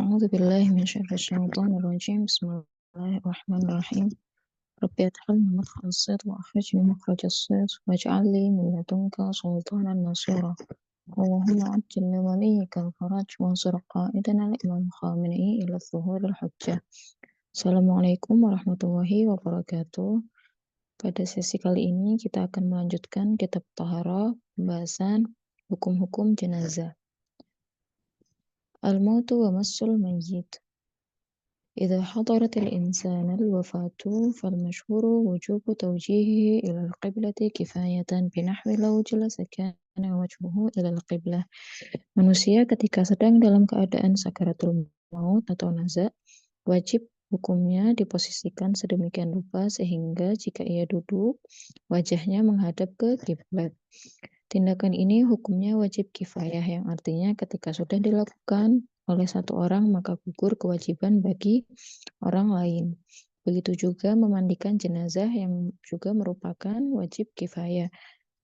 أعوذ بالله من شر الشيطان الرجيم بسم الله الرحمن الرحيم رب ادخلني مدخل الصدق وأخرجني مخرج الصدق واجعل لي من لدنك سلطانا نصيرا اللهم عجل لوليك الفرج وانصر قائدنا الإمام خامنئي إلى الظهور الحجة. Assalamualaikum warahmatullahi wabarakatuh. Pada sesi kali ini kita akan melanjutkan kitab Taharah, pembahasan hukum-hukum jenazah. Al-mautu wa massul mayyit. إذا حضرت الإنسان الوفاة فالمشهور وجوب توجيهه إلى القبلة كفاية بنحو لو جلس كان وجهه إلى القبلة. Manusia ketika sedang dalam keadaan sakaratul maut atau naza, wajib hukumnya diposisikan sedemikian rupa sehingga jika ia duduk, wajahnya menghadap ke kiblat. Tindakan ini hukumnya wajib kifayah, yang artinya ketika sudah dilakukan oleh satu orang maka gugur kewajiban bagi orang lain. Begitu juga memandikan jenazah yang juga merupakan wajib kifayah.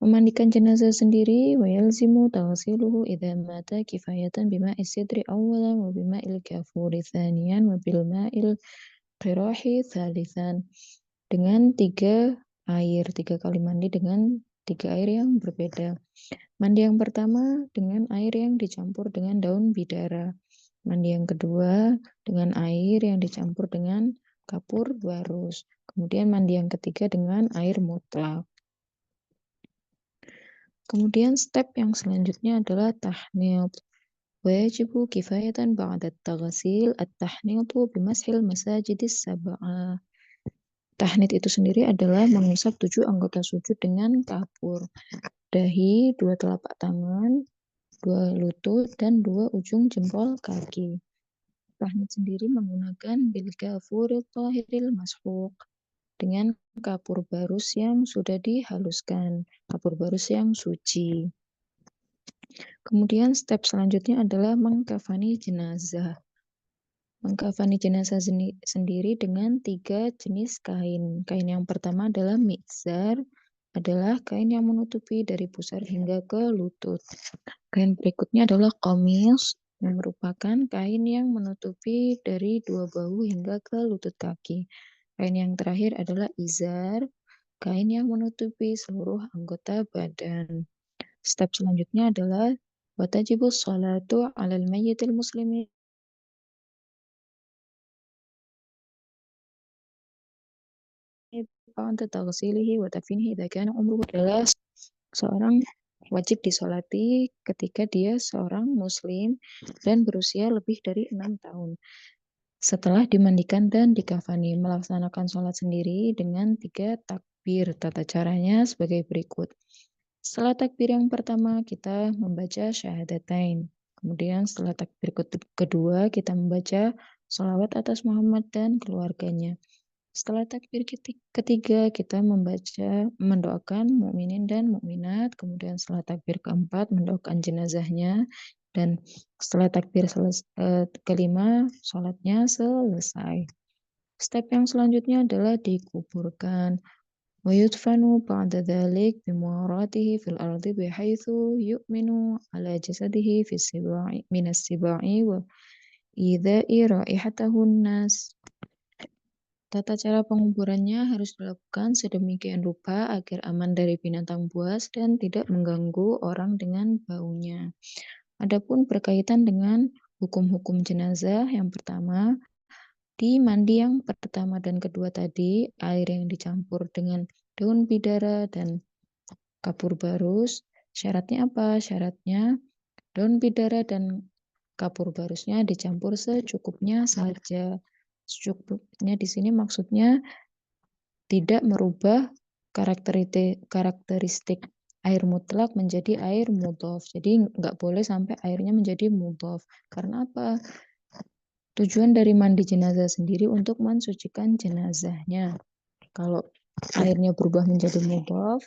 Memandikan jenazah sendiri wa yalzimu taghsiluhu idza mata kifayatan bima'is sidri awwalan wa bima'il kafuri thaniyan wa bil ma'il qirahi thalithan. Dengan tiga kali mandi dengan tiga air yang berbeda. Mandi yang pertama dengan air yang dicampur dengan daun bidara. Mandi yang kedua dengan air yang dicampur dengan kapur barus. Kemudian mandi yang ketiga dengan air mutlak. Kemudian step yang selanjutnya adalah tahnid. Wajibu kifayatan ba'da taghsil at-tahnidu bimashil masajidis sab'ah. Tahnid itu sendiri adalah mengusap 7 anggota sujud dengan kapur. Dahi, 2 telapak tangan, 2 lutut, dan 2 ujung jempol kaki. Tahnid sendiri menggunakan bil ghafuril thahiril mashuq, dengan kapur barus yang sudah dihaluskan, kapur barus yang suci. Kemudian step selanjutnya adalah mengkafani jenazah. Mengkafani jenazah sendiri dengan 3 jenis kain. Kain yang pertama adalah mizar, adalah kain yang menutupi dari pusar hingga ke lutut. Kain berikutnya adalah qamis, yang merupakan kain yang menutupi dari 2 bahu hingga ke lutut kaki. Kain yang terakhir adalah izar, kain yang menutupi seluruh anggota badan. Step selanjutnya adalah watajibus sholatu 'alal mayyitil muslimi ba'da taghsilihi wa tafinihi idza kana umruhu adalah seorang wajib disolati ketika dia seorang muslim dan berusia lebih dari 6 tahun. Setelah dimandikan dan dikafani, melaksanakan sholat sendiri dengan 3 takbir. Tata caranya sebagai berikut. Setelah takbir yang pertama, kita membaca syahadatain. Kemudian setelah takbir kedua, kita membaca sholawat atas Muhammad dan keluarganya. Setelah takbir ketiga, kita mendoakan mukminin dan mukminat. Kemudian setelah takbir keempat, mendoakan jenazahnya. Dan setelah takbir kelima, sholatnya selesai. Step yang selanjutnya adalah dikuburkan. ويدفن بعد ذلك بمواراته في الأرض بحيث يؤمن على جسده في السباع من السباع وإيذاء رائحته الناس. Tata cara penguburannya harus dilakukan sedemikian rupa agar aman dari binatang buas dan tidak mengganggu orang dengan baunya. Adapun berkaitan dengan hukum-hukum jenazah, yang pertama, di mandi yang pertama dan kedua tadi, air yang dicampur dengan daun bidara dan kapur barus. Syaratnya apa? Syaratnya daun bidara dan kapur barusnya dicampur secukupnya saja. Secukupnya di sini maksudnya tidak merubah karakteristik air mutlak menjadi air mudhof. Jadi nggak boleh sampai airnya menjadi mudhof. Karena apa? Tujuan dari mandi jenazah sendiri untuk mensucikan jenazahnya. Kalau airnya berubah menjadi mudhof,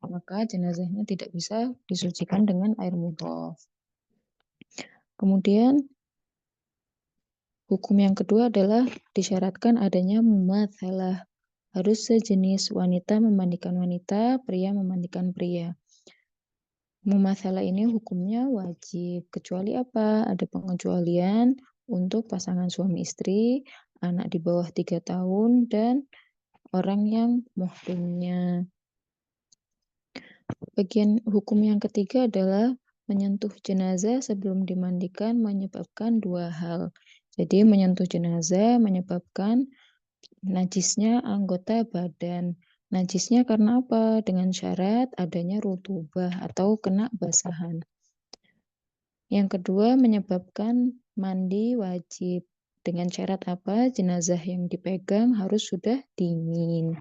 maka jenazahnya tidak bisa disucikan dengan air mudhof. Kemudian hukum yang kedua adalah disyaratkan adanya mumatsalah. Harus sejenis, wanita memandikan wanita, pria memandikan pria. Mumatsalah ini hukumnya wajib. Kecuali apa? Ada pengecualian. untuk pasangan suami istri, anak di bawah 3 tahun, dan orang yang muhrimnya. Bagian hukum yang ketiga adalah menyentuh jenazah sebelum dimandikan menyebabkan dua hal. Jadi menyentuh jenazah menyebabkan najisnya anggota badan. Najisnya karena apa? Dengan syarat adanya rutubah atau kena basahan. Yang kedua menyebabkan mandi wajib. Dengan syarat apa? Jenazah yang dipegang harus sudah dingin.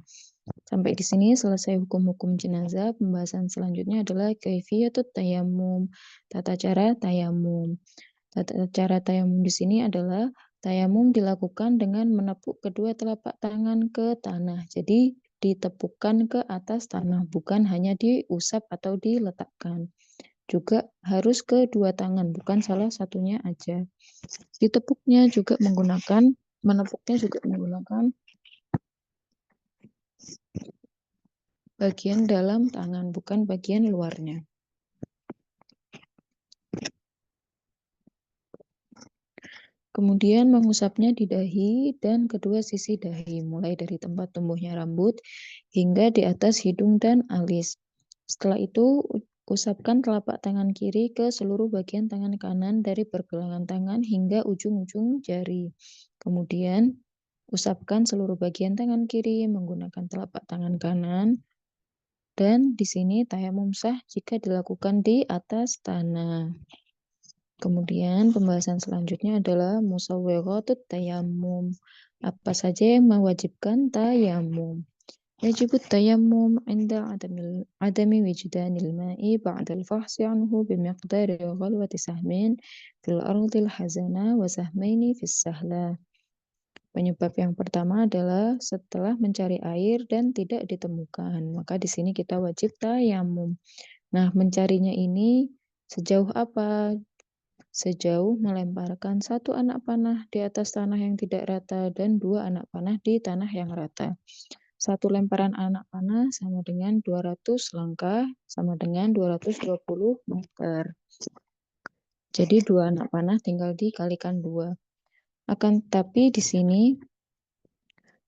Sampai di sini selesai hukum-hukum jenazah. Pembahasan selanjutnya adalah kaifiyatut tayamum, tata cara tayamum. Tata cara tayamum di sini adalah tayamum dilakukan dengan menepuk kedua telapak tangan ke tanah. Jadi ditepukkan ke atas tanah, bukan hanya diusap atau diletakkan. Juga harus kedua tangan, bukan salah satunya aja. Menepuknya juga menggunakan bagian dalam tangan, bukan bagian luarnya. Kemudian mengusapnya di dahi dan kedua sisi dahi, mulai dari tempat tumbuhnya rambut hingga di atas hidung dan alis. Setelah itu, usapkan telapak tangan kiri ke seluruh bagian tangan kanan dari pergelangan tangan hingga ujung-ujung jari. Kemudian, usapkan seluruh bagian tangan kiri menggunakan telapak tangan kanan. Dan di sini tayamum sah jika dilakukan di atas tanah. Kemudian pembahasan selanjutnya adalah musawwiratut tayamum. Apa saja yang mewajibkan tayamum? Yajibut tayamum inda adami wijdanil ma'i ba'dal fahsi anhu bimiqdari ghalwati sahmin fil ardil hazana wa sahmaini fis sahla. Penyebab yang pertama adalah setelah mencari air dan tidak ditemukan. Maka di sini kita wajib tayamum. Nah, mencarinya ini sejauh apa? Sejauh melemparkan satu anak panah di atas tanah yang tidak rata dan dua anak panah di tanah yang rata. Satu lemparan anak panah sama dengan 200 langkah, sama dengan 220 meter. Jadi dua anak panah tinggal dikalikan 2. Akan tetapi di sini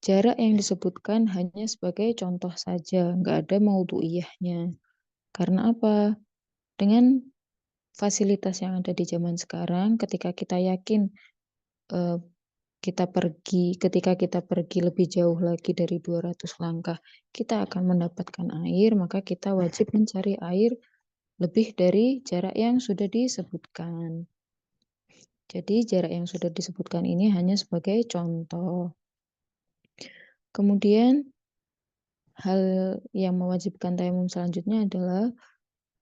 jarak yang disebutkan hanya sebagai contoh saja, nggak ada maudhu'iyahnya. Karena apa? Dengan fasilitas yang ada di zaman sekarang, ketika kita yakin ketika kita pergi lebih jauh lagi dari 200 langkah, kita akan mendapatkan air, maka kita wajib mencari air lebih dari jarak yang sudah disebutkan. Jadi jarak yang sudah disebutkan ini hanya sebagai contoh. Kemudian hal yang mewajibkan tayamum selanjutnya adalah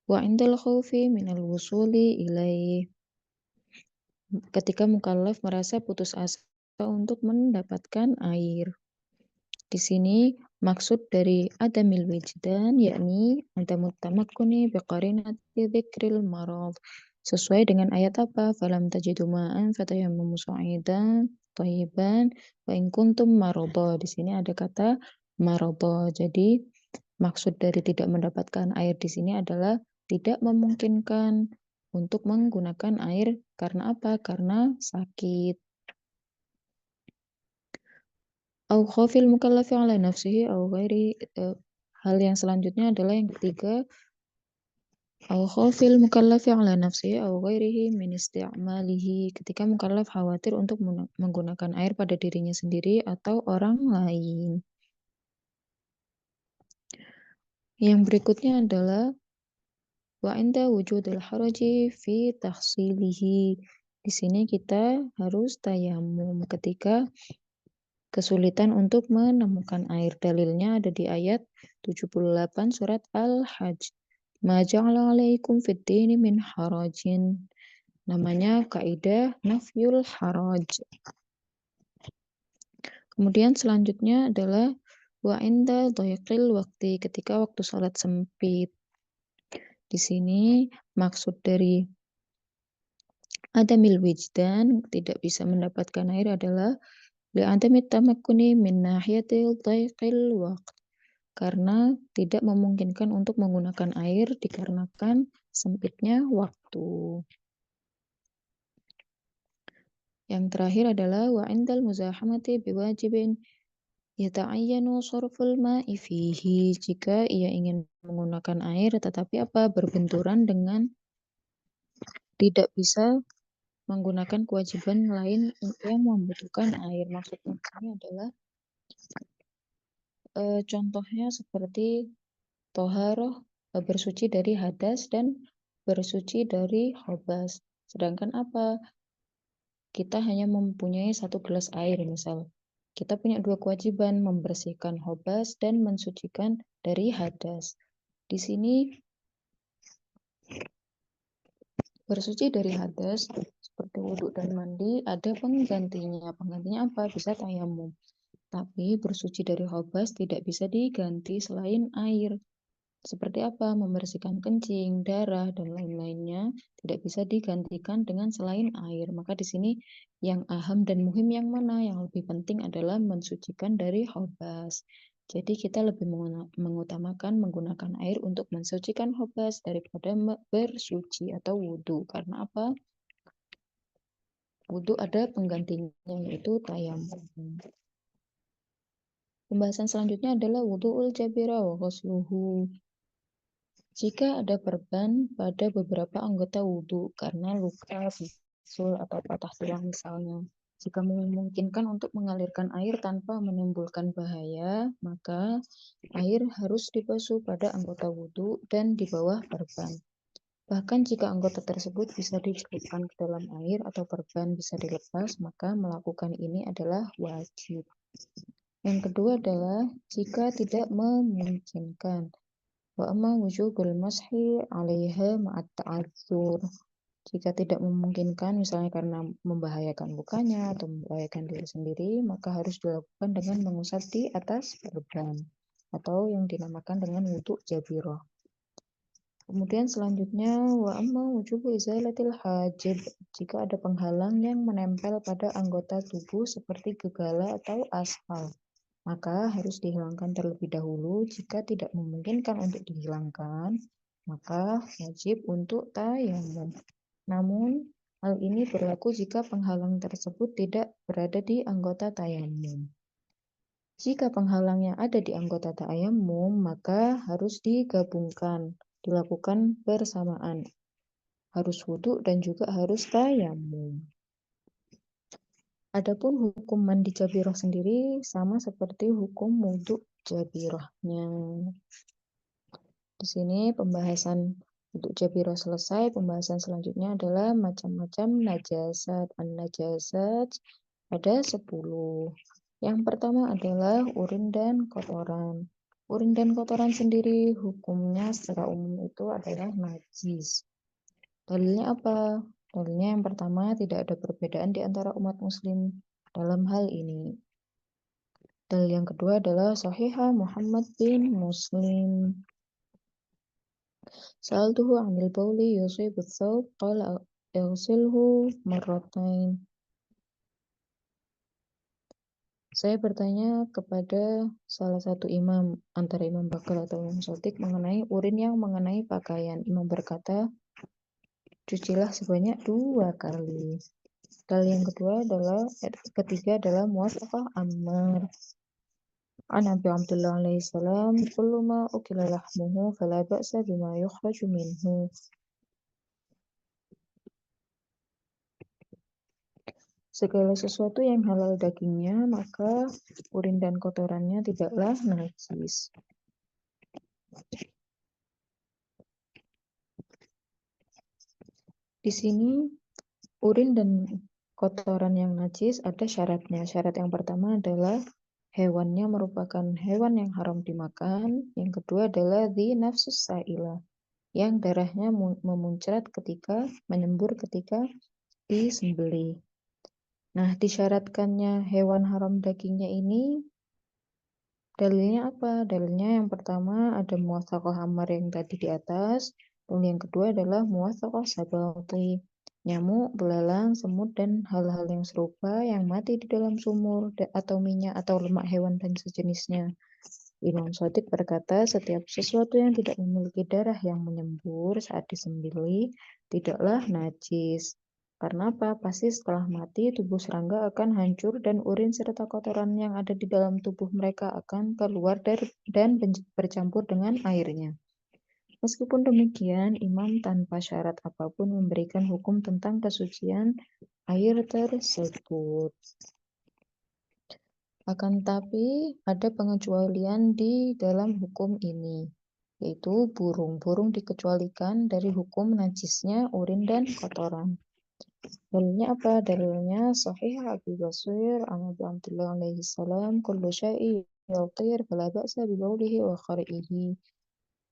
wa indal khaufi minal wusuli ilaih. Ketika mukallaf merasa putus asa untuk mendapatkan air. Di sini maksud dari adamil wijdan yakni adamut tamakkuni biqarinati dzikril marad. Sesuai dengan ayat apa? Falam tajidu ma'an fatayammamu sa'idan thayyiban wa in kuntum maradha. Di sini ada kata maradha. Jadi maksud dari tidak mendapatkan air di sini adalah tidak memungkinkan untuk menggunakan air karena apa? Karena sakit. Au khawfil mukallafi ala nafsihi au ghairi. Hal yang selanjutnya adalah yang ketiga, au khawfil mukallafi ala nafsihi au ghairihi min isti'malihi. Ketika mukallaf khawatir untuk menggunakan air pada dirinya sendiri atau orang lain. Yang berikutnya adalah wa inda wujudil haraji fi tahsilihi. Di sini kita harus tayamum ketika kesulitan untuk menemukan air. Dalilnya ada di ayat 78 surat Al-Hajj. Ma ja'ala 'alaikum fid dini min harajin. Namanya kaidah nafyul haraj. Kemudian selanjutnya adalah wa inda dhaiqil waqti, ketika waktu salat sempit. Di sini maksud dari adamil wijdan, tidak bisa mendapatkan air adalah li'adamit tamakkuni min nahiyatil dhaiqil waqt. Karena tidak memungkinkan untuk menggunakan air dikarenakan sempitnya waktu. Yang terakhir adalah wa indal muzahamati biwajibin yata'ayyanu sarful ma'i fihi. Jika ia ingin menggunakan air tetapi berbenturan dengan tidak bisa menggunakan kewajiban lain yang membutuhkan air. Maksudnya ini adalah contohnya seperti toharoh, bersuci dari hadas dan bersuci dari khobas. Sedangkan kita hanya mempunyai 1 gelas air misal. Kita punya 2 kewajiban, membersihkan khobas dan mensucikan dari hadas. Di sini bersuci dari hadas seperti wudhu dan mandi ada penggantinya. Penggantinya bisa tayamum. Tapi bersuci dari khobas tidak bisa diganti selain air. Seperti membersihkan kencing, darah, dan lain-lainnya tidak bisa digantikan dengan selain air. Maka di sini yang aham dan muhim yang mana? Yang lebih penting adalah mensucikan dari khobas. Jadi kita lebih mengutamakan menggunakan air untuk mensucikan khobas daripada bersuci atau wudhu. Karena wudhu ada penggantinya yaitu tayamum. Pembahasan selanjutnya adalah wudhu'ul jabira wa ghusluhu. Jika ada perban pada beberapa anggota wudhu karena luka, bisul, atau patah tulang misalnya. Jika memungkinkan untuk mengalirkan air tanpa menimbulkan bahaya, maka air harus dibasuh pada anggota wudhu dan di bawah perban. Bahkan jika anggota tersebut bisa dicelupkan ke dalam air atau perban bisa dilepas, maka melakukan ini adalah wajib. Yang kedua adalah jika tidak memungkinkan. Wa amma wujubul mashi 'alaiha ma'at ta'adzur. Jika tidak memungkinkan misalnya karena membahayakan lukanya atau membahayakan diri sendiri, maka harus dilakukan dengan mengusap di atas perban atau yang dinamakan dengan wudhu jabirah. Kemudian selanjutnya wa amma wujubu izalatil hajib. Jika ada penghalang yang menempel pada anggota tubuh seperti gegala atau aspal, maka harus dihilangkan terlebih dahulu. Jika tidak memungkinkan untuk dihilangkan, maka wajib untuk tayamum. Namun, hal ini berlaku jika penghalang tersebut tidak berada di anggota tayamum. Jika penghalangnya ada di anggota tayamum, maka harus digabungkan, dilakukan bersamaan. Harus wudhu dan juga harus tayamum. Adapun hukum mandi jabirah sendiri sama seperti hukum wudhu jabirahnya. Di sini pembahasan wudhu jabirah selesai. Pembahasan selanjutnya adalah macam-macam najasat. An-najasat ada 10. Yang pertama adalah urin dan kotoran. Urin dan kotoran sendiri hukumnya secara umum itu adalah najis. Dalilnya apa? Dalilnya yang pertama, tidak ada perbedaan di antara umat muslim dalam hal ini. Dalil yang kedua adalah Sahihah Muhammad bin Muslim. Sa'altuhu 'anil bauli yusibu tsawb qala ighsilhu marratain. Saya bertanya kepada salah satu imam antara Imam Bakar atau Imam Shatiq mengenai urin yang mengenai pakaian. Imam berkata, cucilah sebanyak 2 kali. Dalil yang ketiga adalah muwafaqah Ammar. An Abi Abdullah alaihi salam, kullu ma ukila lahmuhu fala ba'sa bima yukhraju minhu. Segala sesuatu yang halal dagingnya, maka urin dan kotorannya tidaklah najis. Di sini urin dan kotoran yang najis ada syaratnya. Syarat yang pertama adalah hewannya merupakan hewan yang haram dimakan. Yang kedua adalah dhi nafsus sa'ilah, yang darahnya memuncrat ketika menyembur ketika disembelih. Nah, disyaratkannya hewan haram dagingnya ini dalilnya apa? Dalilnya yang pertama ada muwafaqah Ammar yang tadi di atas. Dan yang kedua adalah muwafaqah sabati. Nyamuk, belalang, semut, dan hal-hal yang serupa yang mati di dalam sumur atau minyak atau lemak hewan dan sejenisnya. Imam Shatiq berkata, setiap sesuatu yang tidak memiliki darah yang menyembur saat disembelih tidaklah najis. Karena apa? Pasti setelah mati, tubuh serangga akan hancur dan urin serta kotoran yang ada di dalam tubuh mereka akan keluar dan bercampur dengan airnya. Meskipun demikian, imam tanpa syarat apapun memberikan hukum tentang kesucian air tersebut. Akan tetapi, ada pengecualian di dalam hukum ini, yaitu burung. Burung dikecualikan dari hukum najisnya urin dan kotoran. Dalilnya apa? Dalilnya Sahih Abi Basir an Abi Abdullah alaihi salam kullu syai'in yatir fala ba'sa bi baulihi wa khari'ihi.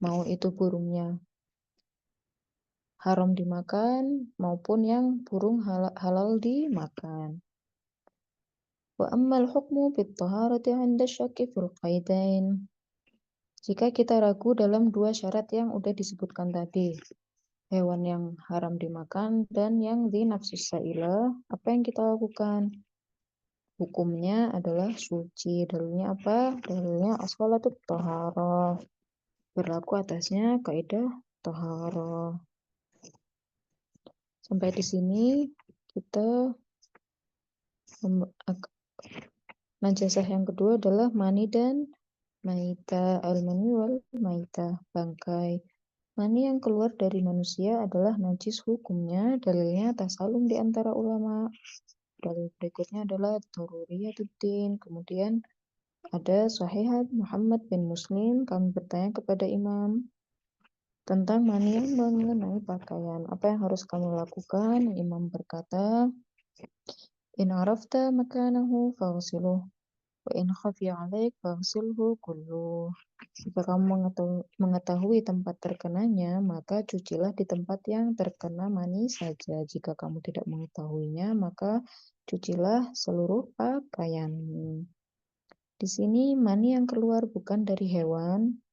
Mau itu burungnya haram dimakan maupun yang burung halal dimakan. Wa ammal hukmu bit taharati 'inda syakki fil qaidain. Jika kita ragu dalam dua syarat yang udah disebutkan tadi, hewan yang haram dimakan dan yang dinafsus sa'ilah, apa yang kita lakukan? Hukumnya adalah suci. Dalilnya apa? Dalilnya as-salatut taharah. Berlaku atasnya kaidah taharah. Sampai di sini kita najasah yang kedua adalah mani dan maita, al-mani wal maita, bangkai. Mani yang keluar dari manusia adalah najis hukumnya. Dalilnya tasalum di antara ulama. Dalil berikutnya adalah Daruriyatuddin. Kemudian ada Sahihat Muhammad bin Muslim. Kami bertanya kepada imam tentang mani yang mengenai pakaian. Apa yang harus kamu lakukan? Imam berkata, in arafta makanahu faghsiluh wa in khafiya alaik faghsilhu kulluh. Jika kamu mengetahui tempat terkenanya, maka cucilah di tempat yang terkena mani saja. Jika kamu tidak mengetahuinya, maka cucilah seluruh pakaianmu. Di sini mani yang keluar bukan dari hewan,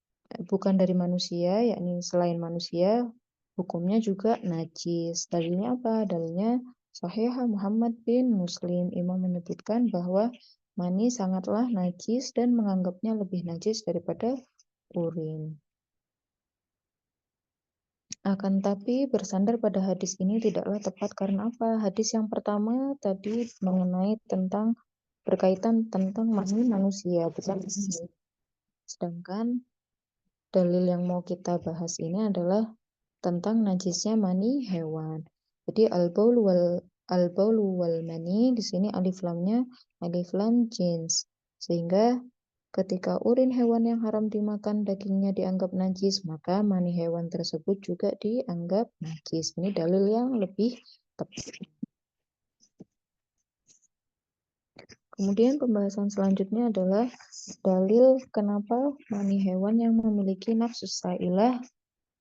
bukan dari manusia, yakni selain manusia, hukumnya juga najis. Dalilnya apa? Dalilnya Sahih Muhammad bin Muslim. Imam menyebutkan bahwa mani sangatlah najis dan menganggapnya lebih najis daripada urin. Akan tapi bersandar pada hadis ini tidaklah tepat karena apa? Hadis yang pertama tadi mengenai tentang berkaitan tentang mani manusia, bukan ini. Sedangkan dalil yang mau kita bahas ini adalah tentang najisnya mani hewan. Jadi al-baulu wal mani di sini alif lamnya alif lam jins. Sehingga ketika urin hewan yang haram dimakan dagingnya dianggap najis, maka mani hewan tersebut juga dianggap najis. Ini dalil yang lebih tepat. Kemudian pembahasan selanjutnya adalah dalil kenapa mani hewan yang memiliki nafsus sa'ilah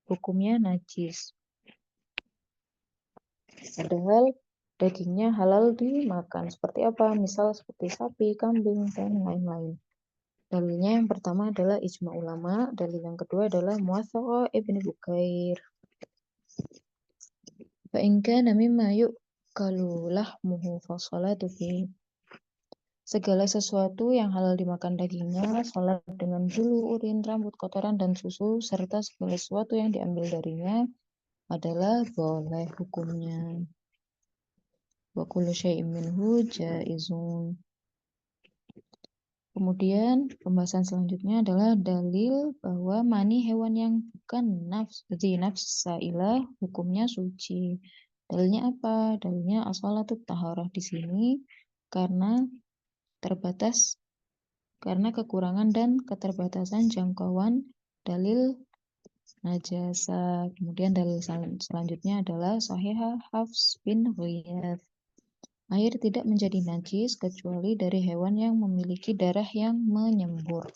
hukumnya najis. Padahal dagingnya halal dimakan. Seperti apa? Misal seperti sapi, kambing, dan lain-lain. Dalilnya yang pertama adalah ijma ulama. Dalil yang kedua adalah Muwaththaq Ibnu Bukair. Fa in kana mimma yu'kalu lahmuhu fa shalatu fi. Segala sesuatu yang halal dimakan dagingnya, salat dengan bulu, urin, rambut, kotoran, dan susu, serta segala sesuatu yang diambil darinya adalah boleh hukumnya. Wa kullu syai'in minhu jaizun. Kemudian pembahasan selanjutnya adalah dalil bahwa mani hewan yang bukan nafs sa'ilah hukumnya suci. Dalilnya apa? Dalilnya as-salatut taharah di sini karena kekurangan dan keterbatasan jangkauan dalil najasa. Kemudian dalil selanjutnya adalah Sahihah Hafs bin Ghiyath. Air tidak menjadi najis kecuali dari hewan yang memiliki darah yang menyembur.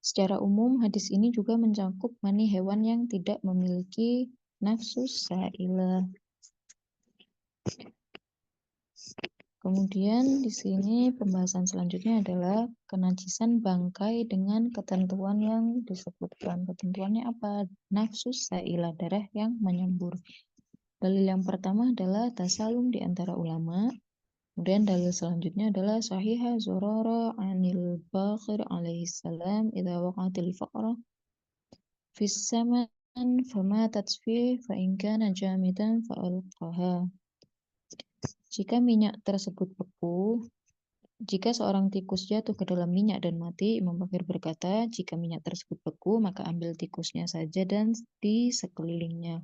Secara umum, hadis ini juga mencakup mani hewan yang tidak memiliki nafsus sa'ilah. Kemudian di sini pembahasan selanjutnya adalah kenajisan bangkai dengan ketentuan yang disebutkan. Ketentuannya apa? Nafsus sa'ilah, darah yang menyembur. Dalil yang pertama adalah tasalum di antara ulama. Kemudian dalil selanjutnya adalah Sahihah Zurara anil Baqir alaihi salam idza waqa'atil faqra fis sama فماتت فيه فإن كان جامدا فألقها. Jika minyak tersebut beku, jika seorang tikus jatuh ke dalam minyak dan mati, Imam Bakir berkata, jika minyak tersebut beku, maka ambil tikusnya saja dan di sekelilingnya,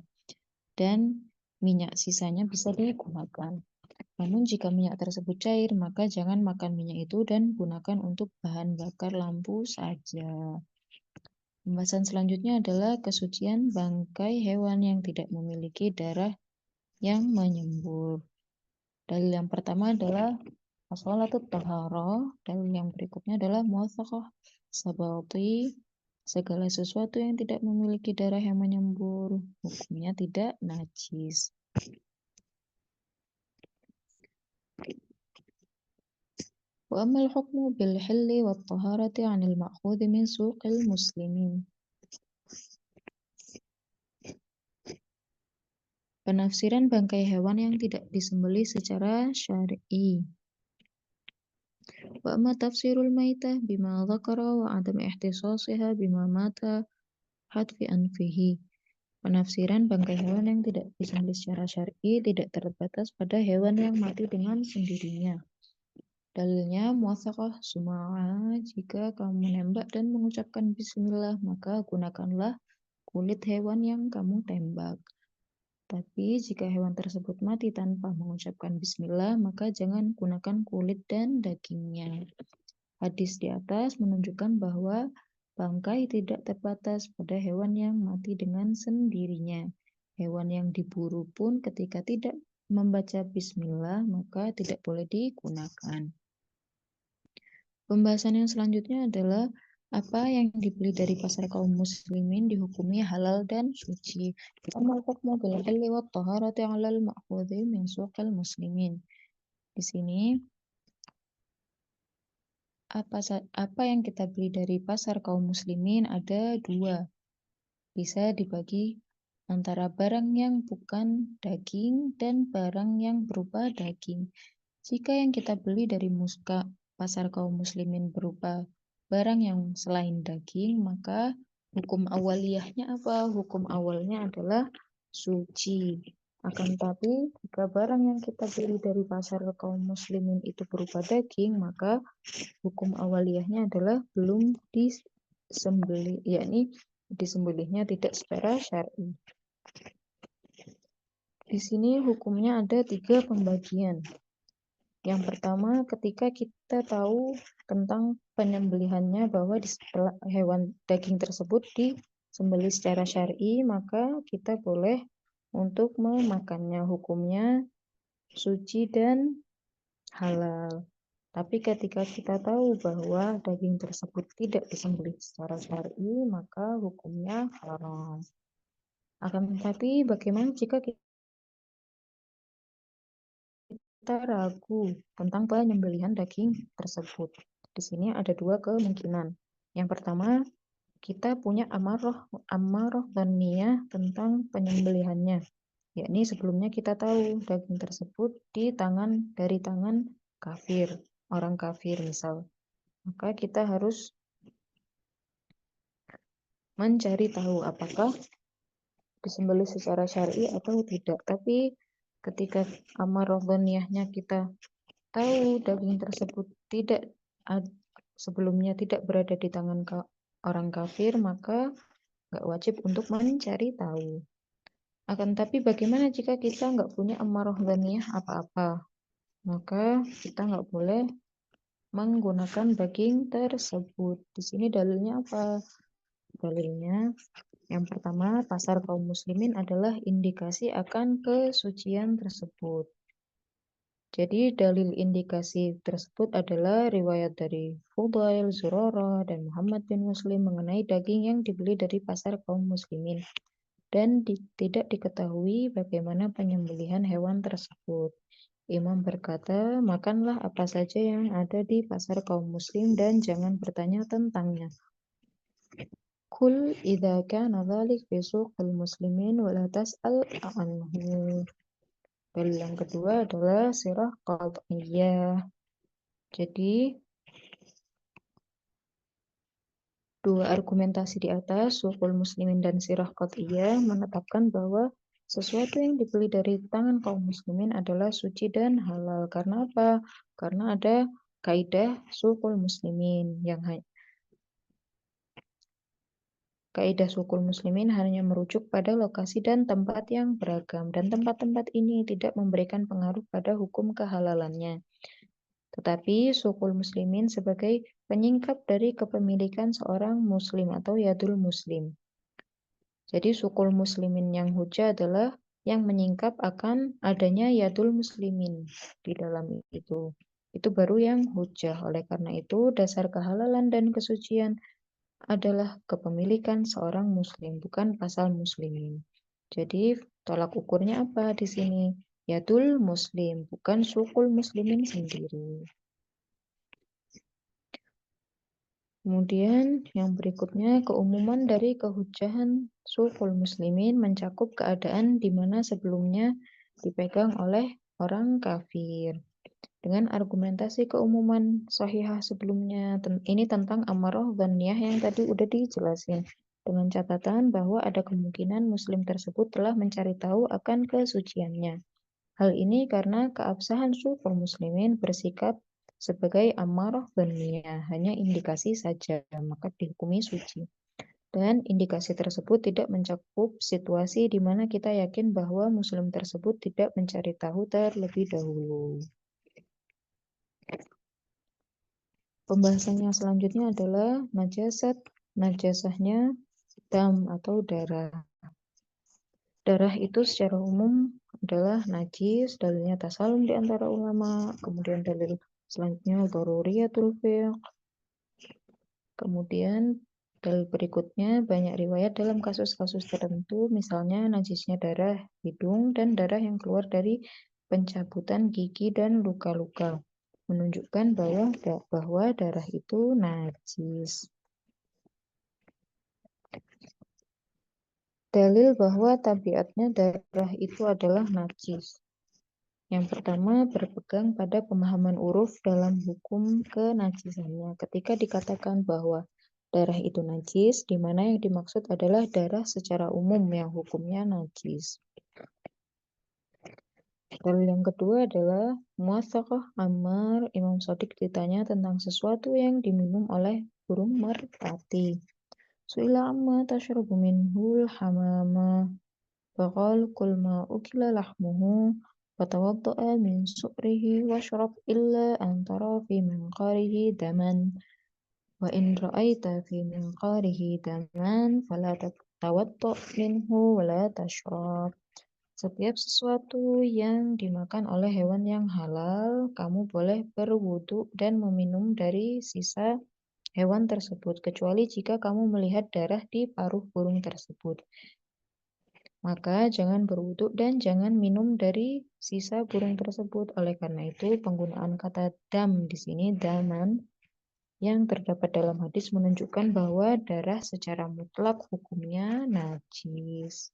dan minyak sisanya bisa digunakan. Namun jika minyak tersebut cair, maka jangan makan minyak itu dan gunakan untuk bahan bakar lampu saja. Pembahasan selanjutnya adalah kesucian bangkai hewan yang tidak memiliki darah yang menyembur. Dalil yang pertama adalah as-shalatut taharah. Dalil yang berikutnya adalah muwathaqah sabati. Segala sesuatu yang tidak memiliki darah yang menyembur, hukumnya tidak najis. وأما الحكم بالحل والطهارة عن المأخوذ من سوق المسلمين. Penafsiran bangkai hewan yang tidak disembelih secara syar'i. Wa amma tafsirul maitah bima dzakara wa adam ihtisasiha bima mata hadfi anfihi. Penafsiran bangkai hewan yang tidak disembelih secara syar'i tidak terbatas pada hewan yang mati dengan sendirinya. Dalilnya muwathaqah suma'a, jika kamu menembak dan mengucapkan bismillah, maka gunakanlah kulit hewan yang kamu tembak. Tapi jika hewan tersebut mati tanpa mengucapkan bismillah, maka jangan gunakan kulit dan dagingnya. Hadis di atas menunjukkan bahwa bangkai tidak terbatas pada hewan yang mati dengan sendirinya. Hewan yang diburu pun ketika tidak membaca bismillah, maka tidak boleh digunakan. Pembahasan yang selanjutnya adalah apa yang dibeli dari pasar kaum muslimin dihukumi halal dan suci. Amal hukmu bil halli wat taharati 'alal ma'khudhi min suqil muslimin. Di sini apa yang kita beli dari pasar kaum muslimin ada dua. Bisa dibagi antara barang yang bukan daging dan barang yang berupa daging. Jika yang kita beli dari pasar kaum muslimin berupa barang yang selain daging, maka hukum awaliyahnya apa? Hukum awalnya adalah suci. Akan tetapi, jika barang yang kita beli dari pasar kaum muslimin itu berupa daging, maka hukum awaliyahnya adalah belum disembelih, yakni disembelihnya tidak secara syar'i. Di sini hukumnya ada 3 pembagian. Yang pertama, ketika kita tahu tentang penyembelihannya bahwa hewan daging tersebut disembelih secara syar'i, maka kita boleh untuk memakannya. Hukumnya suci dan halal. Tapi ketika kita tahu bahwa daging tersebut tidak disembelih secara syar'i, maka hukumnya haram. Akan tetapi bagaimana jika kita ragu tentang penyembelihan daging tersebut? Di sini ada 2 kemungkinan. Yang pertama, kita punya amarah dhanniyah tentang penyembelihannya. Yakni sebelumnya kita tahu daging tersebut dari tangan kafir, orang kafir misal. Maka kita harus mencari tahu apakah disembelih secara syar'i atau tidak. Tapi ketika amarah dhanniyahnya kita tahu daging tersebut sebelumnya tidak berada di tangan orang kafir, maka nggak wajib untuk mencari tahu. Akan tapi bagaimana jika kita nggak punya amarah dhaniyah apa-apa? Maka kita nggak boleh menggunakan daging tersebut. Di sini dalilnya apa? Dalilnya yang pertama, pasar kaum muslimin adalah indikasi akan kesucian tersebut. Jadi dalil indikasi tersebut adalah riwayat dari Fudail, Zurarah, dan Muhammad bin Muslim mengenai daging yang dibeli dari pasar kaum muslimin. Dan tidak diketahui bagaimana penyembelihan hewan tersebut. Imam berkata, makanlah apa saja yang ada di pasar kaum muslim dan jangan bertanya tentangnya. Kul idza kana dzalik fi suqil muslimin wa la tas'al anhu. Dalil yang kedua adalah sirah qat'iyah. Jadi Dua argumentasi di atas, Suhul Muslimin dan Sirah Qat'iyah, menetapkan bahwa sesuatu yang dibeli dari tangan kaum muslimin adalah suci dan halal. Karena apa? Karena ada kaidah Suhul Muslimin yang kaidah Suhul Muslimin hanya merujuk pada lokasi dan tempat yang beragam, dan tempat-tempat ini tidak memberikan pengaruh pada hukum kehalalannya. Tetapi Suhul Muslimin sebagai penyingkap dari kepemilikan seorang muslim atau yadul muslim. Jadi sukul muslimin yang hujah adalah yang menyingkap akan adanya yadul muslimin di dalam itu. Itu baru yang hujah. Oleh karena itu, dasar kehalalan dan kesucian adalah kepemilikan seorang muslim, bukan pasal muslimin. Jadi tolak ukurnya apa di sini? Yadul muslim, bukan sukul muslimin sendiri. Kemudian yang berikutnya, keumuman dari kehujahan Suhul Muslimin mencakup keadaan di mana sebelumnya dipegang oleh orang kafir. Dengan argumentasi keumuman sahihah sebelumnya, ini tentang amarah dzanniyah yang tadi udah dijelasin. Dengan catatan bahwa ada kemungkinan muslim tersebut telah mencari tahu akan kesuciannya. Hal ini karena keabsahan Suhul Muslimin bersikap sebagai amarah dzanniyah, hanya indikasi saja, maka dihukumi suci. Dan indikasi tersebut tidak mencakup situasi di mana kita yakin bahwa muslim tersebut tidak mencari tahu terlebih dahulu. Pembahasan yang selanjutnya adalah najasat. Najasahnya dam atau darah. Darah itu secara umum adalah najis, dalilnya tasalum di antara ulama, kemudian dalil selanjutnya daruriyatul fiqh. Kemudian dalil berikutnya banyak riwayat dalam kasus-kasus tertentu, misalnya najisnya darah hidung dan darah yang keluar dari pencabutan gigi dan luka-luka, menunjukkan bahwa darah itu najis. Dalil bahwa tabiatnya darah itu adalah najis. Yang pertama, berpegang pada pemahaman uruf dalam hukum kenajisannya. Ketika dikatakan bahwa darah itu najis, di mana yang dimaksud adalah darah secara umum yang hukumnya najis. Dalil yang kedua adalah Muwaththaqah Ammar. Imam Shadiq ditanya tentang sesuatu yang diminum oleh burung merpati. Su'ila amma tashrabu minhul hamama. Faqal kul ma ukila lahmuhu fatawadda'a min su'rihi washrab illa an tara fi minqarihi daman wa in ra'aita fi minqarihi daman fala tawadda' minhu wa la tashrab. Setiap sesuatu yang dimakan oleh hewan yang halal, kamu boleh berwudu dan meminum dari sisa hewan tersebut, kecuali jika kamu melihat darah di paruh burung tersebut. Maka jangan berwudu dan jangan minum dari sisa burung tersebut. Oleh karena itu, penggunaan kata dam di sini, daman, yang terdapat dalam hadis menunjukkan bahwa darah secara mutlak hukumnya najis.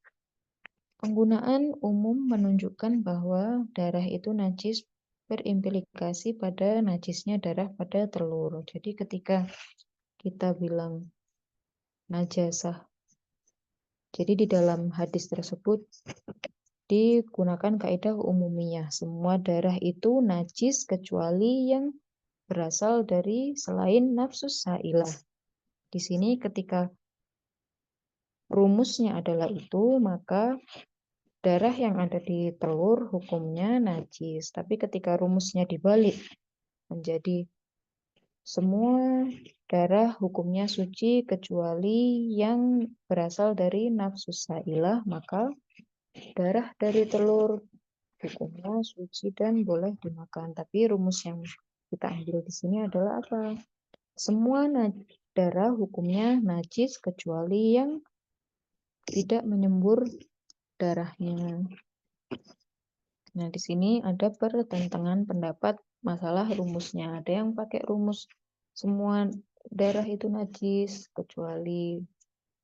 Penggunaan umum menunjukkan bahwa darah itu najis berimplikasi pada najisnya darah pada telur. Jadi ketika kita bilang najasah, jadi di dalam hadis tersebut digunakan kaidah umumiyah. Semua darah itu najis kecuali yang berasal dari selain nafsus sa'ilah. Di sini ketika rumusnya adalah itu, maka darah yang ada di telur hukumnya najis. Tapi ketika rumusnya dibalik menjadi semua darah hukumnya suci kecuali yang berasal dari nafsus sa'ilah, maka darah dari telur hukumnya suci dan boleh dimakan. Tapi rumus yang kita ambil di sini adalah apa? Semua darah hukumnya najis kecuali yang tidak menyembur darahnya. Nah, di sini ada pertentangan pendapat masalah rumusnya. Ada yang pakai rumus semua darah itu najis kecuali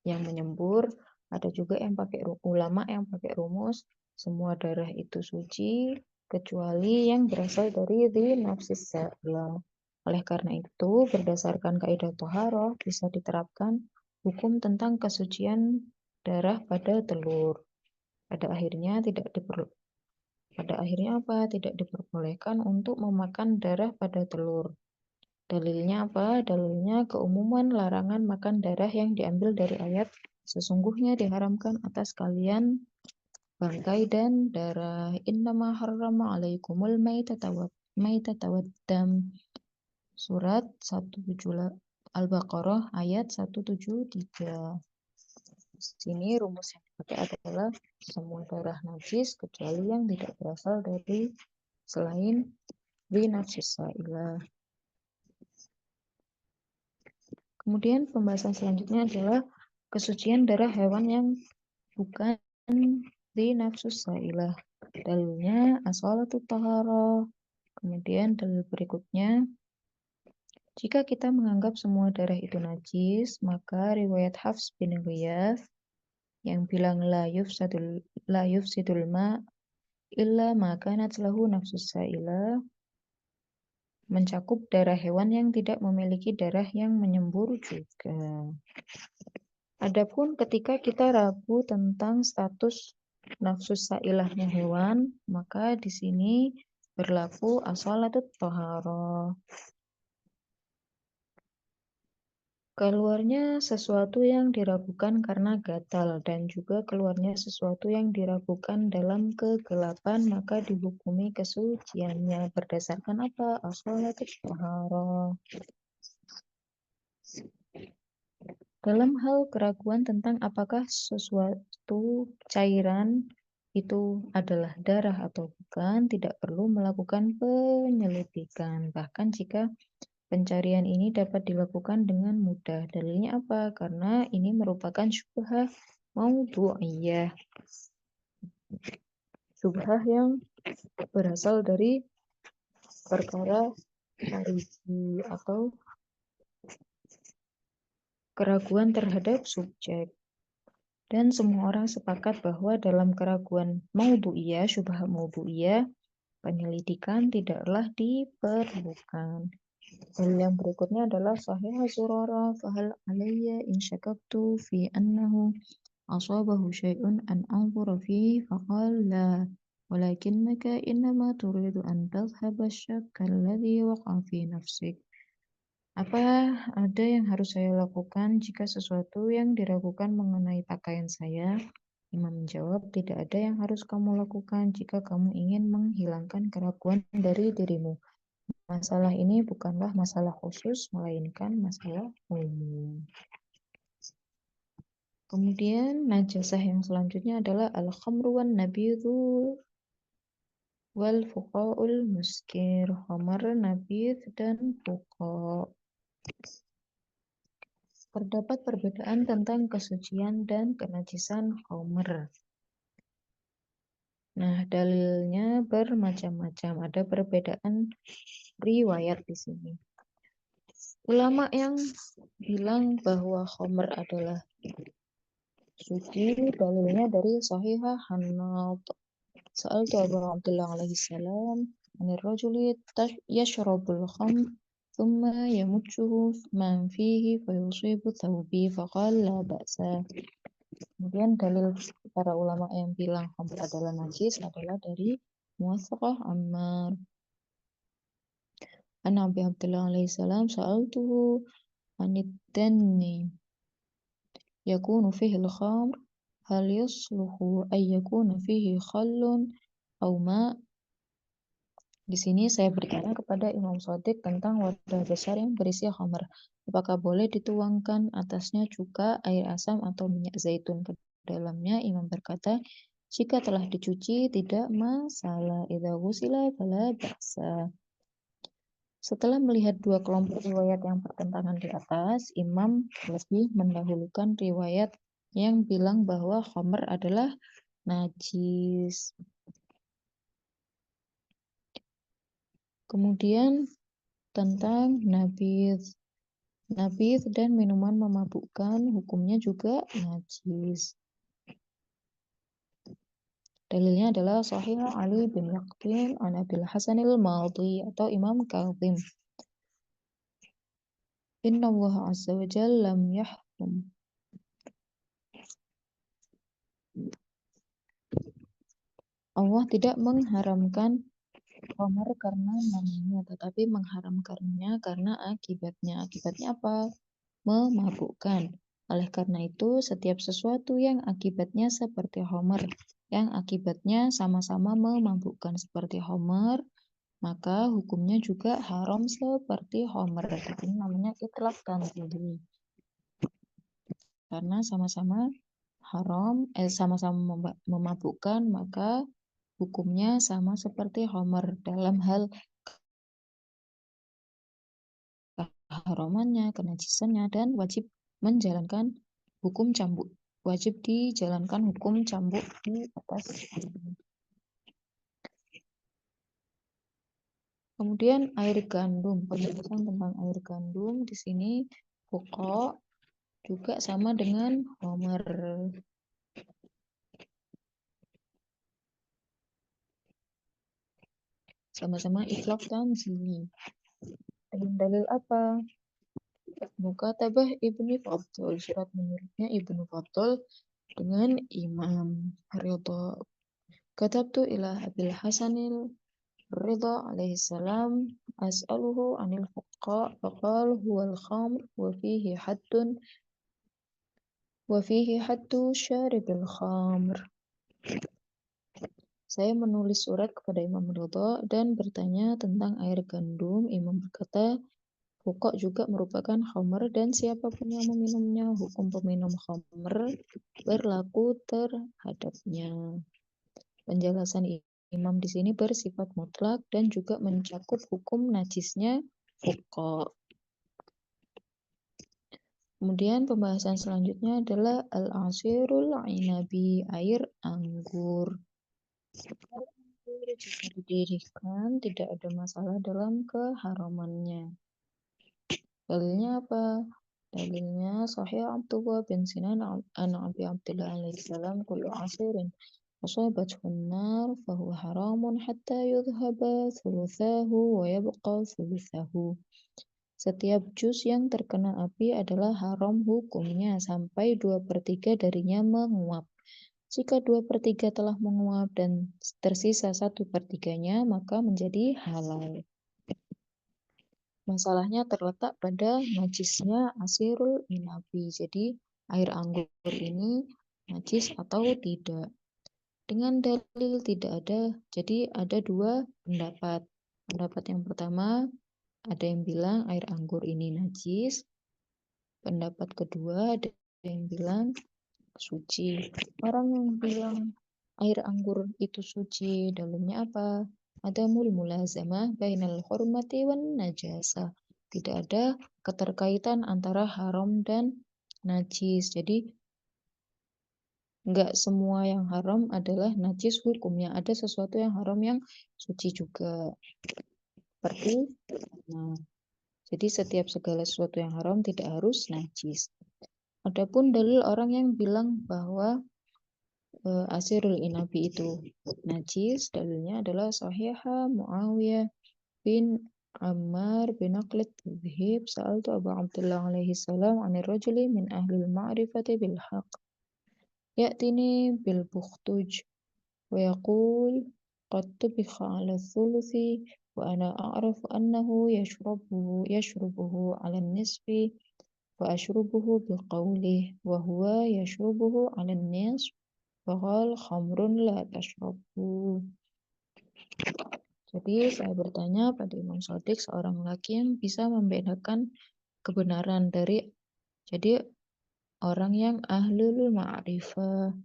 yang menyembur. Ada juga yang pakai ulama yang pakai rumus semua darah itu suci kecuali yang berasal dari nafsis sa'ilah. Oleh karena itu, berdasarkan kaidah toharoh bisa diterapkan hukum tentang kesucian darah pada telur. Pada akhirnya apa? Tidak diperbolehkan untuk memakan darah pada telur. Dalilnya apa? Dalilnya keumuman larangan makan darah yang diambil dari ayat sesungguhnya diharamkan atas kalian bangkai dan darah. Innama harrama alaikumul maitata waddam. Surat 17 Al-Baqarah ayat 173. Di sini rumus yang dipakai adalah semua darah najis kecuali yang tidak berasal dari selain binafsis sa'ilah. Kemudian pembahasan selanjutnya adalah kesucian darah hewan yang bukan binafsus sa'ilah. Dalilnya as-shalatu taharah. Kemudian dalil berikutnya, jika kita menganggap semua darah itu najis, maka riwayat Hafs bin Ghiyath yang bilang la yufsidul ma illa ma kanat lahu nafsus sa'ilah mencakup darah hewan yang tidak memiliki darah yang menyembur juga. Adapun ketika kita ragu tentang status nafsus sailahnya hewan, maka di sini berlaku as-shalatut thaharah. Keluarnya sesuatu yang diragukan karena gatal dan juga keluarnya sesuatu yang diragukan dalam kegelapan, maka dihukumi kesuciannya berdasarkan apa? As-shalatut thaharah. Dalam hal keraguan tentang apakah sesuatu cairan itu adalah darah atau bukan, tidak perlu melakukan penyelidikan. Bahkan jika pencarian ini dapat dilakukan dengan mudah. Dalilnya apa? Karena ini merupakan syubhah maudhu'iyah. Syubhah yang berasal dari perkara khariji atau keraguan terhadap subjek. Dan semua orang sepakat bahwa dalam keraguan maudhu'iyah, syubhah maudhu'iyah, penyelidikan tidaklah diperlukan. Dalil yang berikutnya adalah sahih Zurarah fahal alayya in syakaktu fi annahu asabahu syai'un an anzura fi faqal la walakinnaka innama turidu an tadhhaba syakka alladhi waqa fi nafsik. Apa ada yang harus saya lakukan jika sesuatu yang diragukan mengenai pakaian saya? Imam menjawab, tidak ada yang harus kamu lakukan jika kamu ingin menghilangkan keraguan dari dirimu. Masalah ini bukanlah masalah khusus, melainkan masalah umum. Kemudian najasah yang selanjutnya adalah al-khamru wan nabidhu wal fuqa'ul muskir. Khamar, nabidh, dan fuqa'. Terdapat perbedaan tentang kesucian dan kenajisan khamr. Nah, dalilnya bermacam-macam. Ada perbedaan riwayat di sini. Ulama yang bilang bahwa khamr adalah suci, dalilnya dari Sahihah Hannad. Sa'altu Abu Abdullah alaihi salam, anir rajuli yashrabul khamr thumma yamutsuhu man fihi fayusibu thawbi faqala la ba'sa. Kemudian dalil para ulama yang bilang khamr adalah najis adalah dari Muwaththaqah Ammar. An Abi Abdullah alaihi salam sa'altuhu anid-danni yakunu fihi al-khamr hal yasluhu ay yakuna fihi khallun aw ma'. Di sini saya bertanya kepada Imam Shadiq tentang wadah besar yang berisi khamr. Apakah boleh dituangkan atasnya cuka, air asam, atau minyak zaitun ke dalamnya? Imam berkata, jika telah dicuci tidak masalah. Idza ghusila fala ba'sa. Setelah melihat dua kelompok riwayat yang bertentangan di atas, Imam lebih mendahulukan riwayat yang bilang bahwa khamr adalah najis. Kemudian tentang nabidh dan minuman memabukkan, hukumnya juga najis. Dalilnya adalah Sahih Ali bin Yaqtin an Abil Hasanil Madhi atau Imam Kazim. Inna Allah azza wa jalla lam yahkum. Allah tidak mengharamkan khamar karena namanya, tetapi mengharamkannya karena akibatnya. Akibatnya apa? Memabukkan. Oleh karena itu, setiap sesuatu yang akibatnya seperti khamar, yang akibatnya sama-sama memabukkan seperti khamar, maka hukumnya juga haram seperti khamar. Ini namanya itlaq tanzili. Karena sama-sama haram, sama-sama memabukkan, maka hukumnya sama seperti khamar dalam hal keharamannya, kenajisannya, dan wajib menjalankan hukum cambuk. Wajib dijalankan hukum cambuk di atas. Kemudian air gandum, penjelasan tentang air gandum di sini pokok juga sama dengan homer. Sama-sama itlaq tanzili. Dengan dalil apa? Mukatabah Ibnu Fadl, surat menurutnya Ibnu Fadl dengan Imam Ridho. Katabtu ila Abil Hasanil Ridha alaihi salam as'aluhu anil fuqa faqal huwal khamr wa fihi haddu syaribil khamr. Saya menulis surat kepada Imam Ridha dan bertanya tentang air gandum. Imam berkata, pokok juga merupakan khamr dan siapapun yang meminumnya, hukum peminum khamr berlaku terhadapnya. Penjelasan Imam di sini bersifat mutlak dan juga mencakup hukum najisnya pokok. Kemudian pembahasan selanjutnya adalah al-asirul inabi, air anggur. Jika didirikan, tidak ada masalah dalam keharamannya. Dalilnya apa? Dalilnya Sahih Abdullah bin Sinan an Abi Abdullah alaihissalam kullu asirin asabathu an-nar fahuwa haramun hatta yudhhaba thuluthahu wa yabqa thuluthahu. Setiap jus yang terkena api adalah haram hukumnya sampai 2/3 darinya menguap. Jika 2/3 telah menguap dan tersisa 1/3-nya, maka menjadi halal. Masalahnya terletak pada najisnya asirul inabi. Jadi air anggur ini najis atau tidak. Dengan dalil tidak ada. Jadi ada dua pendapat. Pendapat yang pertama, ada yang bilang air anggur ini najis. Pendapat kedua, ada yang bilang suci. Orang yang bilang air anggur itu suci, dalilnya apa? Ada mulazamah bainal hurmati wan najasa. Tidak ada keterkaitan antara haram dan najis. Jadi enggak semua yang haram adalah najis hukumnya. Ada sesuatu yang haram yang suci juga. Seperti jadi setiap segala sesuatu yang haram tidak harus najis. Adapun dalil orang yang bilang bahwa asirul inabi itu najis, dalilnya adalah sahiha Muawiyah bin Ammar bin Aqlit Tadhib sa'altu Abu Abdullah alaihi salam anir rajuli min ahlil ma'rifati bil haq ya'tini bil bukhtuj wa yaqul qad tubikha ala thuluthi wa ana a'rafu annahu yashrubuhu ala nisfi wa ashrubuhu biqawlih wa huwa yashrubuhu ala nisf Faqal khamrun la tashrabu. Jadi saya bertanya pada Imam Shadiq, seorang laki yang bisa membedakan kebenaran dari jadi orang yang ahlul ma'rifah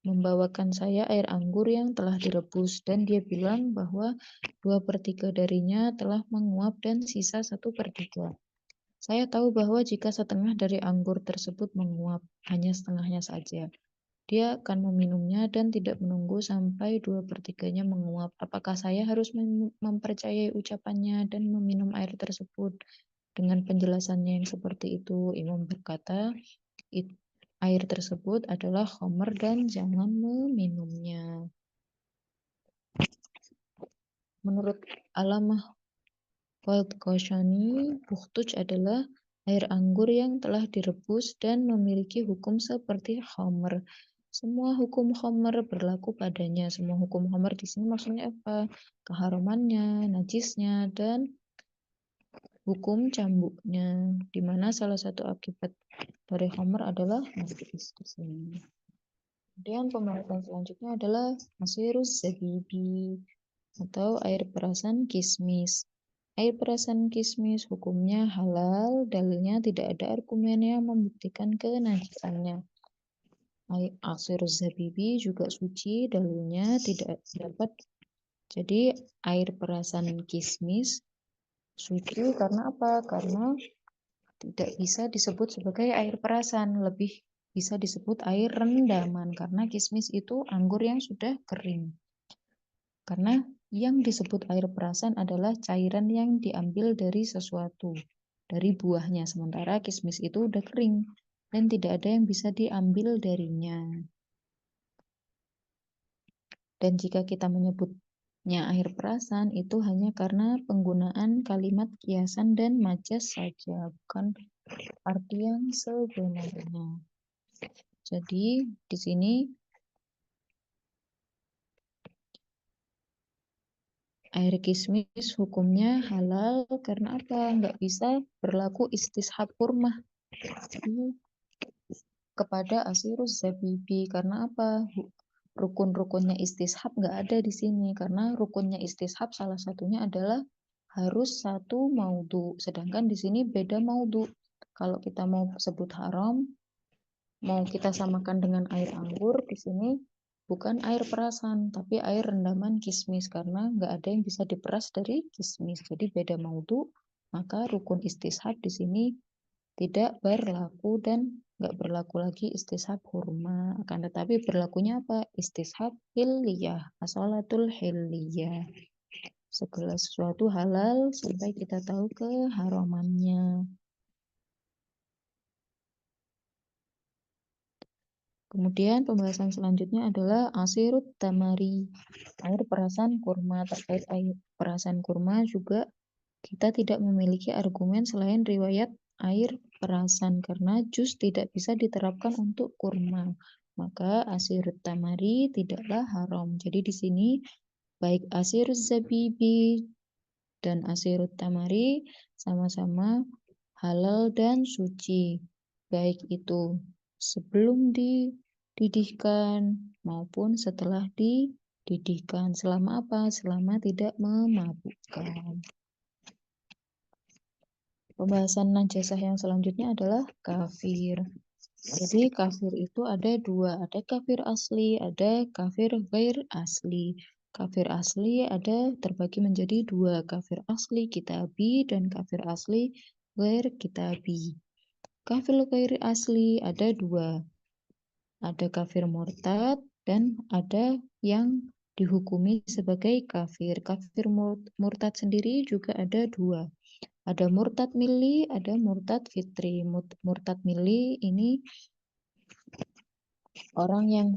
membawakan saya air anggur yang telah direbus dan dia bilang bahwa 2/3 darinya telah menguap dan sisa 1/3. Saya tahu bahwa jika setengah dari anggur tersebut menguap, hanya setengahnya saja, dia akan meminumnya dan tidak menunggu sampai 2/3-nya menguap. Apakah saya harus mempercayai ucapannya dan meminum air tersebut? Dengan penjelasannya yang seperti itu, Imam berkata, air tersebut adalah khamr dan jangan meminumnya. Menurut Alamah Koshani Bukhtuj adalah air anggur yang telah direbus dan memiliki hukum seperti khamr. Semua hukum khamr berlaku padanya. Semua hukum khamr di sini maksudnya apa? Keharamannya, najisnya, dan hukum cambuknya, di mana salah satu akibat dari khamr adalah najis di sini. Kemudian pembahasan selanjutnya adalah asirus zabibi atau air perasan kismis. Air perasan kismis hukumnya halal, dalilnya tidak ada argumen yang membuktikan kenajisannya. Asirus zabibi juga suci, dalilnya tidak dapat. Jadi air perasan kismis suci karena apa? Karena tidak bisa disebut sebagai air perasan, lebih bisa disebut air rendaman karena kismis itu anggur yang sudah kering. Karena yang disebut air perasan adalah cairan yang diambil dari sesuatu, dari buahnya, sementara kismis itu udah kering dan tidak ada yang bisa diambil darinya. Dan jika kita menyebutnya air perasan, itu hanya karena penggunaan kalimat kiasan dan majas saja, bukan arti yang sebenarnya. Jadi di sini air kismis hukumnya halal karena apa? Nggak bisa berlaku istishab kurma kepada asirus zabibi. Karena apa? Rukun-rukunnya istishab nggak ada di sini. Karena rukunnya istishab salah satunya adalah harus satu maudhu. Sedangkan di sini beda maudhu. Kalau kita mau sebut haram, mau kita samakan dengan air anggur, di sini bukan air perasan, tapi air rendaman kismis, karena nggak ada yang bisa diperas dari kismis. Jadi beda maudhu, maka rukun istishab di sini tidak berlaku dan nggak berlaku lagi istishab hurma. Akan tetapi berlakunya apa? Istishab hilliyah, asalatul hilliyah. Segala sesuatu halal sampai kita tahu keharamannya. Kemudian pembahasan selanjutnya adalah asirut tamari, air perasan kurma. Terkait air perasan kurma juga kita tidak memiliki argumen selain riwayat air perasan karena jus tidak bisa diterapkan untuk kurma. Maka asirut tamari tidaklah haram. Jadi di sini baik asirut zabibi dan asirut tamari sama-sama halal dan suci. Baik itu sebelum dididihkan maupun setelah dididihkan. Selama apa? Selama tidak memabukkan. Pembahasan najasah yang selanjutnya adalah kafir. Jadi kafir itu ada dua, ada kafir asli, ada kafir ghair asli. Kafir asli ada terbagi menjadi dua, kafir asli kitabi dan kafir asli ghair kitabi. Kafir ghair asli ada dua, ada kafir murtad dan ada yang dihukumi sebagai kafir. Kafir murtad sendiri juga ada dua. Ada murtad milli, ada murtad fitri. Murtad milli ini orang yang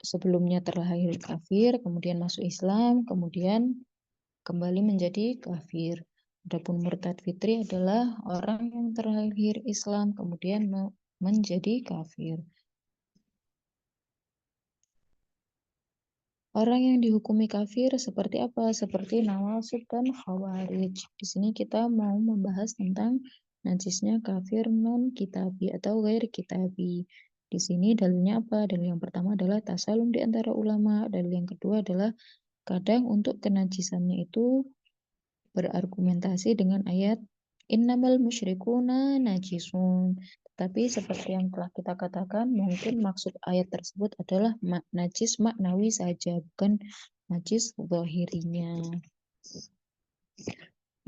sebelumnya terlahir kafir, kemudian masuk Islam, kemudian kembali menjadi kafir. Adapun murtad fitri adalah orang yang terlahir Islam, kemudian menjadi kafir. Orang yang dihukumi kafir seperti apa? Seperti Nawasib dan Khawarij. Di sini kita mau membahas tentang najisnya kafir non kitabi atau ghair kitabi. Di sini dalilnya apa? Dalil yang pertama adalah tasalum di antara ulama. Dalil yang kedua adalah kadang untuk kenajisannya itu berargumentasi dengan ayat innamal musyrikuna najisun. Tapi seperti yang telah kita katakan, mungkin maksud ayat tersebut adalah najis maknawi saja, bukan najis zahirinya.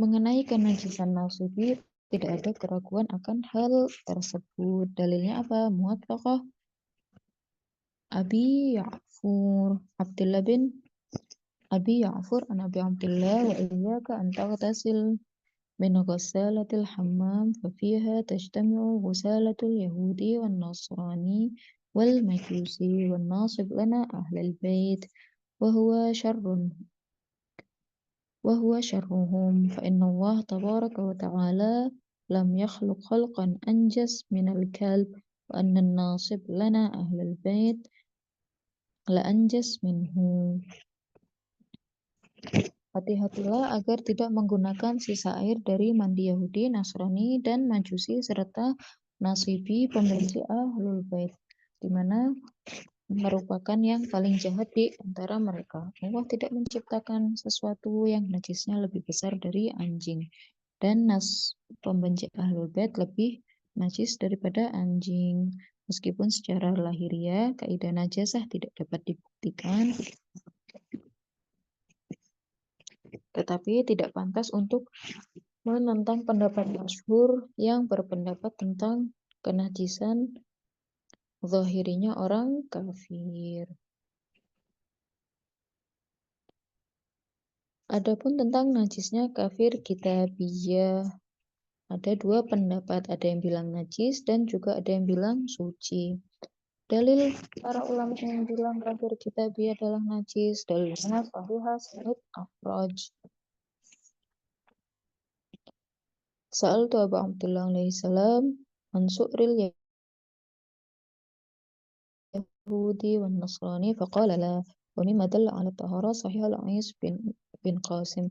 Mengenai kenajisan nasubi, tidak ada keraguan akan hal tersebut. Dalilnya apa? Muwaffaqah Abi Ya'fur Abdullah bin Abi Ya'fur an Abi Abdullah wa iyyaka an taghtasil من غسالة الحمام ففيها تجتمع غسالة اليهودي والنصراني والمجوسي والناصب لنا أهل البيت وهو شر wa huwa syarruhum fa inna Allah tabaraka wa ta'ala lam yakhluq khalqan anjas minal kalb wa anna an-nasib lana ahlul bait la anjas minhu. Hati-hatilah agar tidak menggunakan sisa air dari mandi Yahudi, Nasrani, dan Majusi serta Nasibi pembenci Ahlul Bait, di mana merupakan yang paling jahat di antara mereka. Allah tidak menciptakan sesuatu yang najisnya lebih besar dari anjing, dan pembenci Ahlul Bait lebih najis daripada anjing. Meskipun secara lahiriah kaidah najasah tidak dapat dibuktikan, tetapi tidak pantas untuk menentang pendapat masyhur yang berpendapat tentang kenajisan zahirinya orang kafir. Adapun tentang najisnya kafir kitabiyah, ada dua pendapat, ada yang bilang najis dan juga ada yang bilang suci. Dalil para ulama yang bilang kafir kitabiyah adalah najis, dalilnya sahihah sanad afraj. Sa'altu Abu Abdullah alaihi salam an su'ril Yahudi wan Nasrani faqala la wa mimma dalla ala tahara sahih al-Ais bin Qasim.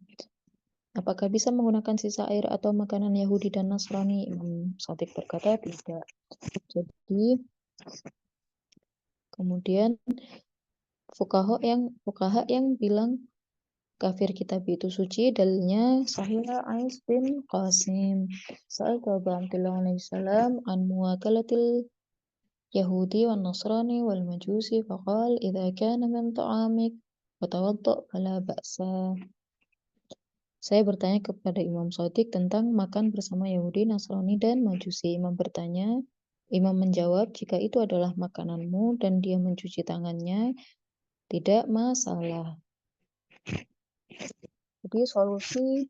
Apakah bisa menggunakan sisa air atau makanan Yahudi dan Nasrani? Imam Shatiq berkata tidak. Jadi kemudian fuqaha yang bilang kafir kitab itu suci, dalilnya sahih Ais bin Qasim. Sa'al Abu Abdullah alaihi salam an muwakalatil Yahudi wan Nasrani wal Majusi faqal idza kana min ta'amik watawadda fala ba'sa. Saya bertanya kepada Imam Shatiq tentang makan bersama Yahudi, Nasrani, dan Majusi. Imam menjawab, jika itu adalah makananmu dan dia mencuci tangannya, tidak masalah. Jadi solusi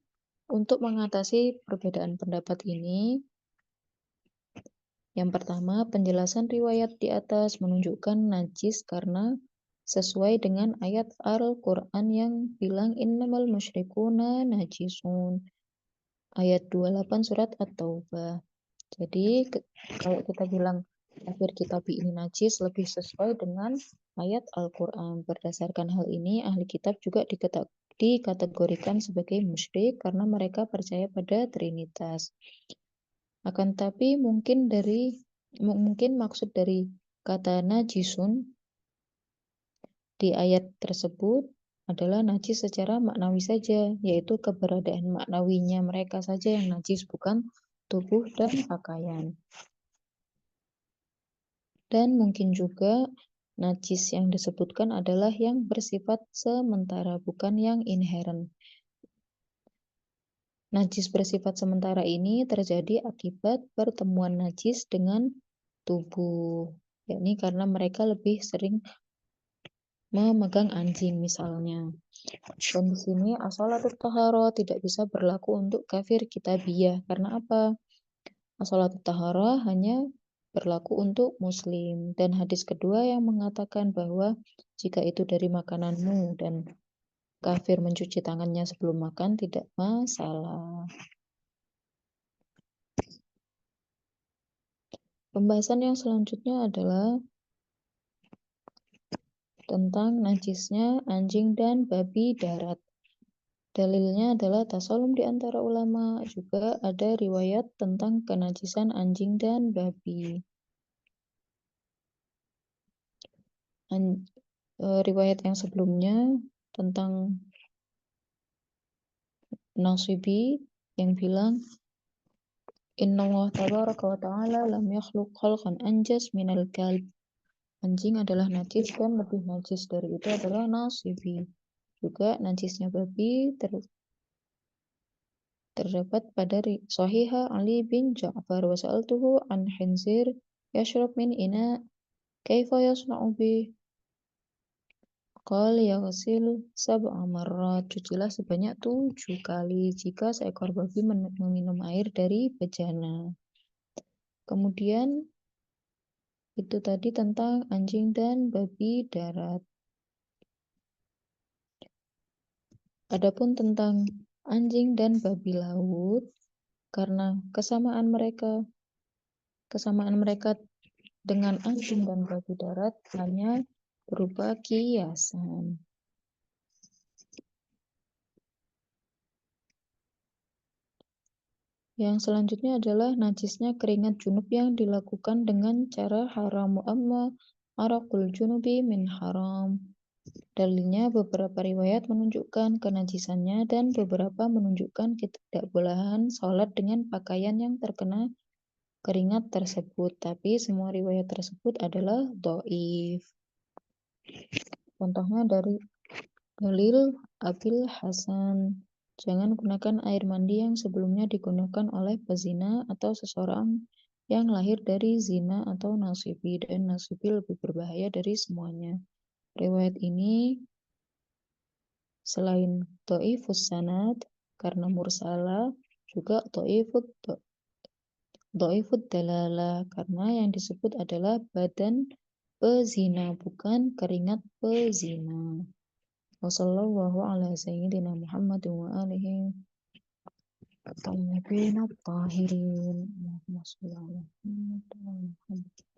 untuk mengatasi perbedaan pendapat ini, yang pertama, penjelasan riwayat di atas menunjukkan najis karena sesuai dengan ayat Al-Quran yang bilang innamal musyrikuna najisun. Ayat 28 surat At-Taubah. Jadi kalau kita bilang kafir kitab ini najis lebih sesuai dengan ayat Al-Quran. Berdasarkan hal ini, ahli kitab juga dikategorikan sebagai musyrik karena mereka percaya pada Trinitas. Akan tapi mungkin maksud dari kata najisun di ayat tersebut adalah najis secara maknawi saja, yaitu keberadaan maknawinya mereka saja yang najis, bukan tubuh dan pakaian. Dan mungkin juga najis yang disebutkan adalah yang bersifat sementara, bukan yang inheren. Najis bersifat sementara ini terjadi akibat pertemuan najis dengan tubuh, yakni karena mereka lebih sering memegang anjing misalnya. Dan di sini as-shalatut taharah tidak bisa berlaku untuk kafir kitabiyah. Karena apa? As-shalatut taharah hanya berlaku untuk muslim. Dan hadis kedua yang mengatakan bahwa jika itu dari makananmu dan kafir mencuci tangannya sebelum makan tidak masalah. Pembahasan yang selanjutnya adalah tentang najisnya anjing dan babi darat. Dalilnya adalah tasalum di antara ulama, juga ada riwayat tentang kenajisan anjing dan babi. Riwayat yang sebelumnya tentang Nasibi yang bilang Inna Allah tabaraka wa ta'ala lam yakhluq khalqan anjas minal kalb. Anjing adalah najis dan lebih najis dari itu adalah Nasibi. Juga najisnya babi terdapat pada Sahihah Ali bin Ja'far wa sa'altuhu an khinzir yashrab min ina kaifa yasna'u bih. Qal yaghsil sab'a marrat, cucilah sebanyak 7 kali jika seekor babi meminum air dari bejana. Kemudian itu tadi tentang anjing dan babi darat. Adapun tentang anjing dan babi laut, karena kesamaan mereka dengan anjing dan babi darat hanya berupa kiasan. Yang selanjutnya adalah najisnya keringat junub yang dilakukan dengan cara haram amma arakul junubi min haram. Dalilnya beberapa riwayat menunjukkan kenajisannya dan beberapa menunjukkan ketidakbolehan sholat dengan pakaian yang terkena keringat tersebut. Tapi semua riwayat tersebut adalah dhaif. Contohnya dari dalil Abil Hasan. Jangan gunakan air mandi yang sebelumnya digunakan oleh pezina atau seseorang yang lahir dari zina atau nasibi, dan nasibi lebih berbahaya dari semuanya. Riwayat ini selain dhaifus sanad karena mursala, juga dhaifud dalalah karena yang disebut adalah badan pezina, bukan keringat pezina. Wassallallahu ala sayyidina Muhammad wa alihi tayyibin at-tahirin. Allahumma shalli ala Muhammad wa ala Muhammad.